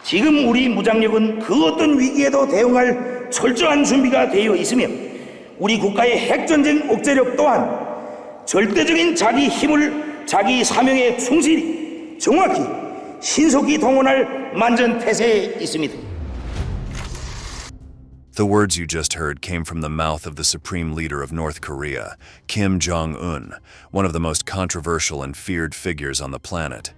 지금 우리 무장력은 그 어떤 위기에도 대응할 철저한 준비가 되어 있으며 우리 국가의 핵전쟁 억제력 또한 절대적인 자기 힘을 자기 사명에 충실히 정확히 신속히 동원할 만전태세에 있습니다. The words you just heard came from the mouth of the supreme leader of North Korea, Kim Jong-un, one of the most controversial and feared figures on the planet.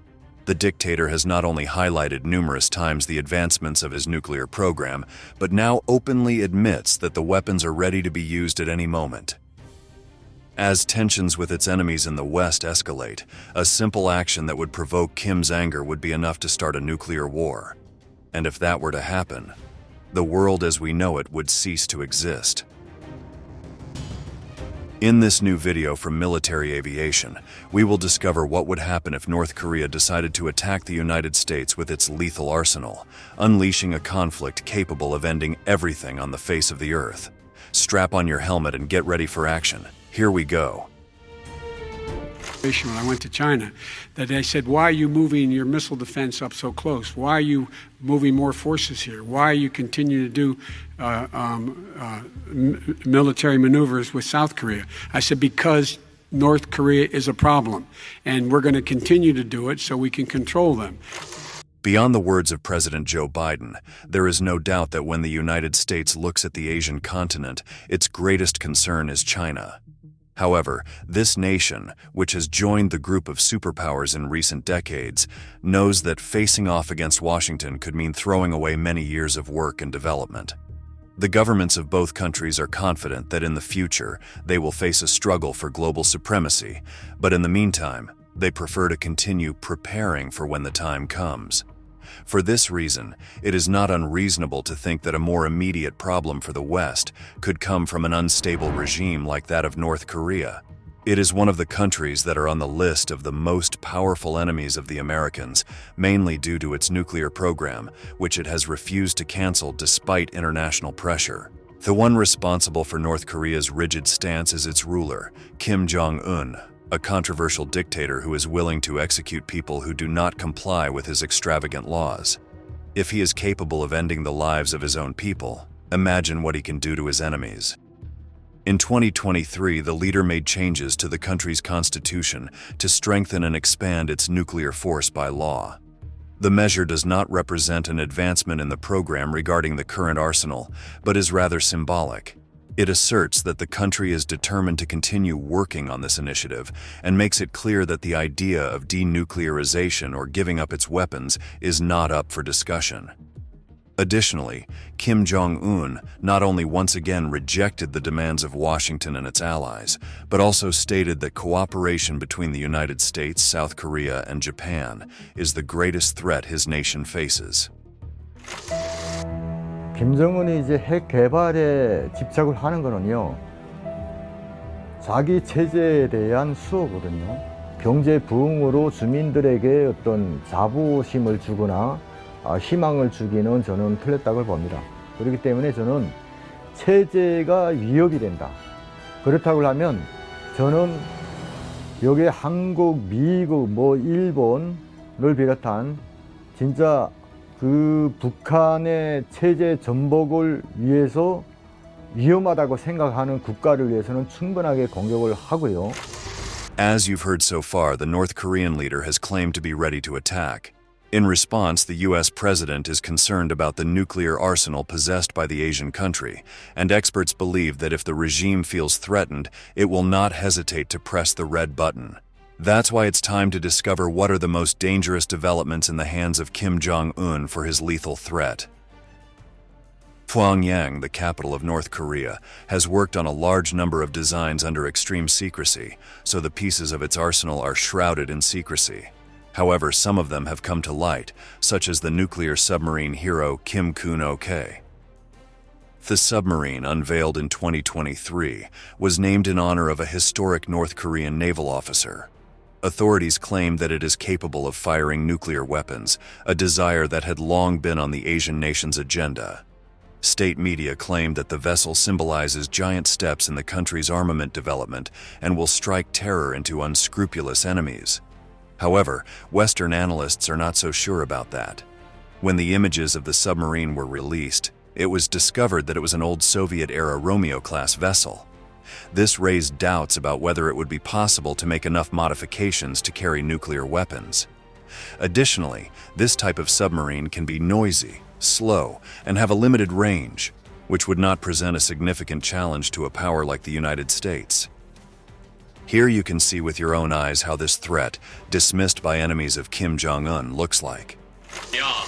The dictator has not only highlighted numerous times the advancements of his nuclear program, but now openly admits that the weapons are ready to be used at any moment. As tensions with its enemies in the West escalate, a simple action that would provoke Kim's anger would be enough to start a nuclear war. And if that were to happen, the world as we know it would cease to exist. In this new video from Military Aviation, we will discover what would happen if North Korea decided to attack the United States with its lethal arsenal, unleashing a conflict capable of ending everything on the face of the earth. Strap on your helmet and get ready for action. Here we go. When I went to China, that they said, why are you moving your missile defense up so close? Why are you moving more forces here? Why are you continuing to do military maneuvers with South Korea? I said, because North Korea is a problem, and we're going to continue to do it so we can control them. Beyond the words of President Joe Biden, there is no doubt that when the United States looks at the Asian continent, its greatest concern is China. However, this nation, which has joined the group of superpowers in recent decades, knows that facing off against Washington could mean throwing away many years of work and development. The governments of both countries are confident that in the future they will face a struggle for global supremacy, but in the meantime, they prefer to continue preparing for when the time comes. For this reason, it is not unreasonable to think that a more immediate problem for the West could come from an unstable regime like that of North Korea. It is one of the countries that are on the list of the most powerful enemies of the Americans, mainly due to its nuclear program, which it has refused to cancel despite international pressure. The one responsible for North Korea's rigid stance is its ruler, Kim Jong-un, a controversial dictator who is willing to execute people who do not comply with his extravagant laws. If he is capable of ending the lives of his own people, imagine what he can do to his enemies. In 2023, the leader made changes to the country's constitution to strengthen and expand its nuclear force by law. The measure does not represent an advancement in the program regarding the current arsenal, but is rather symbolic. It asserts that the country is determined to continue working on this initiative and makes it clear that the idea of denuclearization or giving up its weapons is not up for discussion. Additionally, Kim Jong-un not only once again rejected the demands of Washington and its allies, but also stated that cooperation between the United States, South Korea, and Japan is the greatest threat his nation faces. 김정은이 이제 핵 개발에 집착을 하는 거는요, 자기 체제에 대한 수호거든요. 경제 부흥으로 주민들에게 어떤 자부심을 주거나 희망을 주기는 저는 틀렸다고 봅니다. 그렇기 때문에 저는 체제가 위협이 된다. 그렇다고 하면 저는 여기에 한국, 미국, 일본을 비롯한 진짜 그 북한의 체제 전복을 위해서 위험하다고 생각하는 국가를 위해서는 충분하게 공격을 하고요. As you've heard so far, the North Korean leader has claimed to be ready to attack. In response, the U.S. president is concerned about the nuclear arsenal possessed by the Asian country, and experts believe that if the regime feels threatened, it will not hesitate to press the red button. That's why it's time to discover what are the most dangerous developments in the hands of Kim Jong-un for his lethal threat. Pyongyang, the capital of North Korea, has worked on a large number of designs under extreme secrecy, so the pieces of its arsenal are shrouded in secrecy. However, some of them have come to light, such as the nuclear submarine hero Kim Jong-un. The submarine, unveiled in 2023, was named in honor of a historic North Korean naval officer. Authorities claim that it is capable of firing nuclear weapons, a desire that had long been on the Asian nation's agenda. State media claim that the vessel symbolizes giant steps in the country's armament development and will strike terror into unscrupulous enemies. However, Western analysts are not so sure about that. When the images of the submarine were released, it was discovered that it was an old Soviet-era Romeo-class vessel. This raised doubts about whether it would be possible to make enough modifications to carry nuclear weapons. Additionally, this type of submarine can be noisy, slow, and have a limited range, which would not present a significant challenge to a power like the United States. Here you can see with your own eyes how this threat, dismissed by enemies of Kim Jong-un, looks like. Yeah,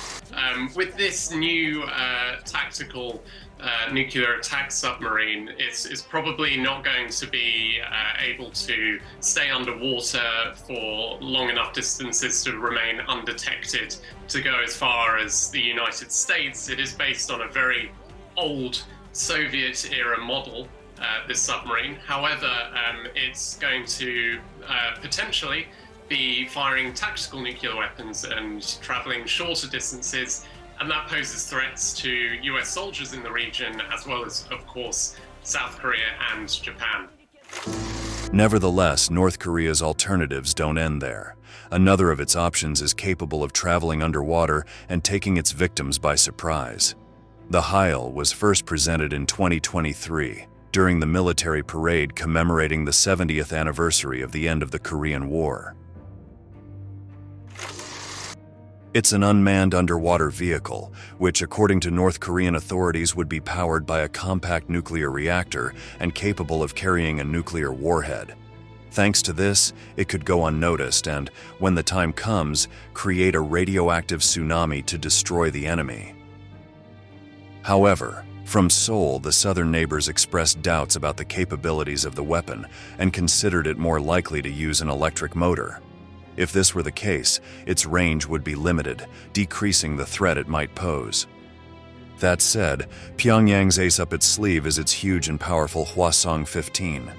with this new tactical nuclear attack submarine, it's probably not going to be able to stay underwater for long enough distances to remain undetected to go as far as the United States. It is based on a very old Soviet-era model, this submarine. However, it's going to potentially be firing tactical nuclear weapons and traveling shorter distances, and that poses threats to US soldiers in the region, as well as, of course, South Korea and Japan. Nevertheless, North Korea's alternatives don't end there. Another of its options is capable of traveling underwater and taking its victims by surprise. The HILE was first presented in 2023 during the military parade commemorating the 70th anniversary of the end of the Korean War. It's an unmanned underwater vehicle, which according to North Korean authorities would be powered by a compact nuclear reactor and capable of carrying a nuclear warhead. Thanks to this, it could go unnoticed and, when the time comes, create a radioactive tsunami to destroy the enemy. However, from Seoul, the southern neighbors expressed doubts about the capabilities of the weapon and considered it more likely to use an electric motor. If this were the case, its range would be limited, decreasing the threat it might pose. That said, Pyongyang's ace up its sleeve is its huge and powerful Hwasong-15.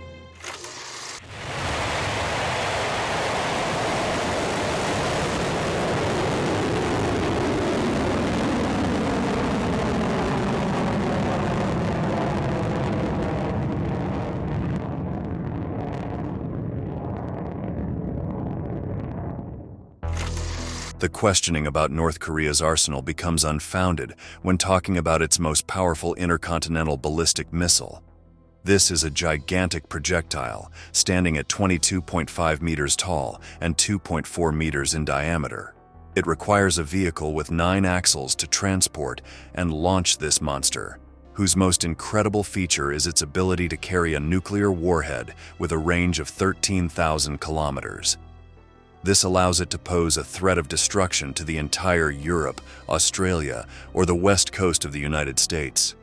The questioning about North Korea's arsenal becomes unfounded when talking about its most powerful intercontinental ballistic missile. This is a gigantic projectile, standing at 22.5 meters tall and 2.4 meters in diameter. It requires a vehicle with 9 axles to transport and launch this monster, whose most incredible feature is its ability to carry a nuclear warhead with a range of 13,000 kilometers. This allows it to pose a threat of destruction to the entire Europe, Australia, or the west coast of the United States.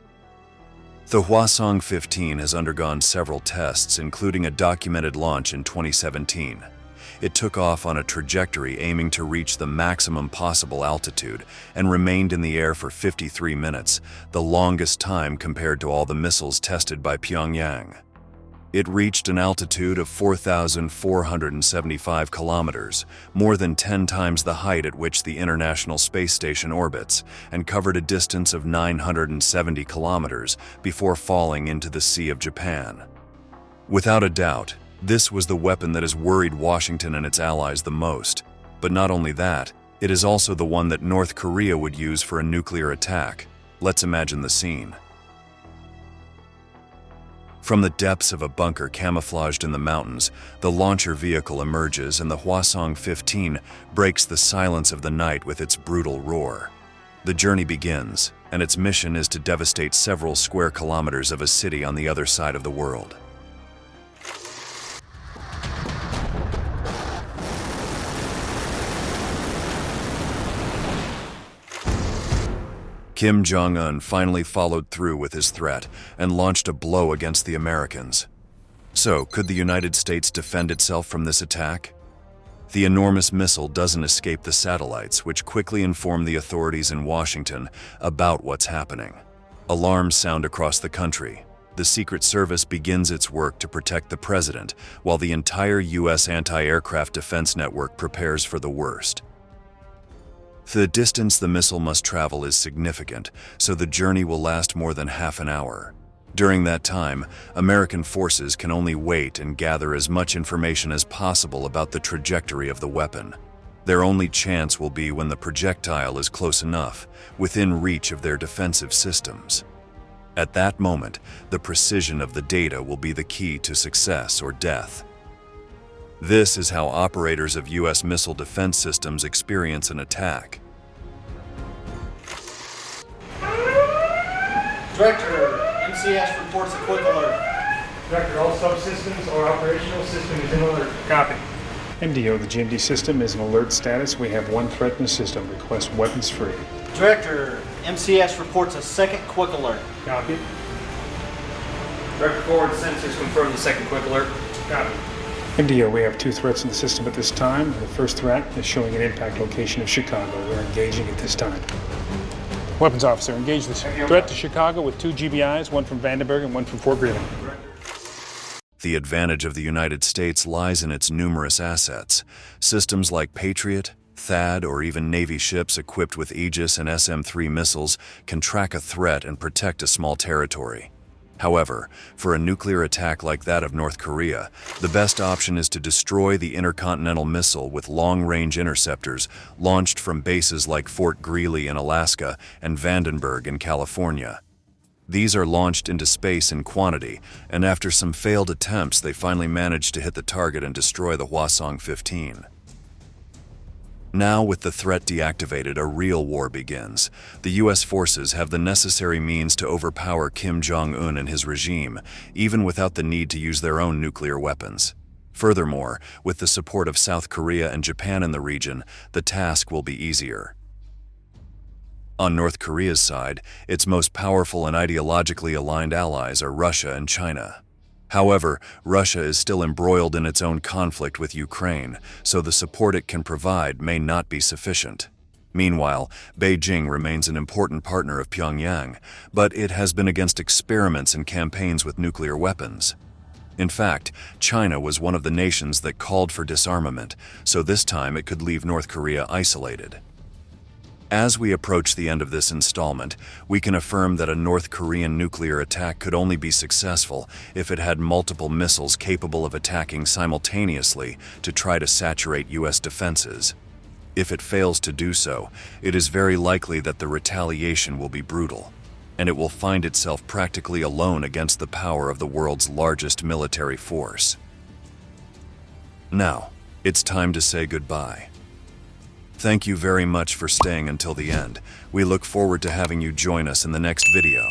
The Hwasong-15 has undergone several tests, including a documented launch in 2017. It took off on a trajectory aiming to reach the maximum possible altitude and remained in the air for 53 minutes, the longest time compared to all the missiles tested by Pyongyang. It reached an altitude of 4,475 kilometers, more than 10 times the height at which the International Space Station orbits, and covered a distance of 970 kilometers before falling into the Sea of Japan. Without a doubt, this was the weapon that has worried Washington and its allies the most. But not only that, it is also the one that North Korea would use for a nuclear attack. Let's imagine the scene. From the depths of a bunker camouflaged in the mountains, the launcher vehicle emerges and the Hwasong-15 breaks the silence of the night with its brutal roar. The journey begins, and its mission is to devastate several square kilometers of a city on the other side of the world. Kim Jong-un finally followed through with his threat and launched a blow against the Americans. So, could the United States defend itself from this attack? The enormous missile doesn't escape the satellites, which quickly inform the authorities in Washington about what's happening. Alarms sound across the country. The Secret Service begins its work to protect the president, while the entire U.S. anti-aircraft defense network prepares for the worst. The distance the missile must travel is significant, so the journey will last more than half an hour. During that time, American forces can only wait and gather as much information as possible about the trajectory of the weapon. Their only chance will be when the projectile is close enough, within reach of their defensive systems. At that moment, the precision of the data will be the key to success or death. This is how operators of U.S. missile defense systems experience an attack. Director, MCS reports a quick alert. Director, all subsystems are operational. System is in alert. Copy. MDO, the GMD system is in alert status. We have one threat in the system. Request weapons free. Director, MCS reports a second quick alert. Copy. Director, forward sensors confirm the second quick alert. Copy. MDO, we have two threats in the system at this time. The first threat is showing an impact location of Chicago. We're engaging at this time. Weapons officer, engage this threat to Chicago with 2 GBIs, one from Vandenberg and one from Fort Greely. The advantage of the United States lies in its numerous assets. Systems like Patriot, THAAD, or even Navy ships equipped with Aegis and SM-3 missiles can track a threat and protect a small territory. However, for a nuclear attack like that of North Korea, the best option is to destroy the intercontinental missile with long-range interceptors launched from bases like Fort Greely in Alaska and Vandenberg in California. These are launched into space in quantity, and after some failed attempts, they finally managed to hit the target and destroy the Hwasong-15. Now, with the threat deactivated, a real war begins. The U.S. forces have the necessary means to overpower Kim Jong-un and his regime, even without the need to use their own nuclear weapons. Furthermore, with the support of South Korea and Japan in the region, the task will be easier. On North Korea's side, its most powerful and ideologically aligned allies are Russia and China. However, Russia is still embroiled in its own conflict with Ukraine, so the support it can provide may not be sufficient. Meanwhile, Beijing remains an important partner of Pyongyang, but it has been against experiments and campaigns with nuclear weapons. In fact, China was one of the nations that called for disarmament, so this time it could leave North Korea isolated. As we approach the end of this installment, we can affirm that a North Korean nuclear attack could only be successful if it had multiple missiles capable of attacking simultaneously to try to saturate U.S. defenses. If it fails to do so, it is very likely that the retaliation will be brutal, and it will find itself practically alone against the power of the world's largest military force. Now, it's time to say goodbye. Thank you very much for staying until the end. We look forward to having you join us in the next video.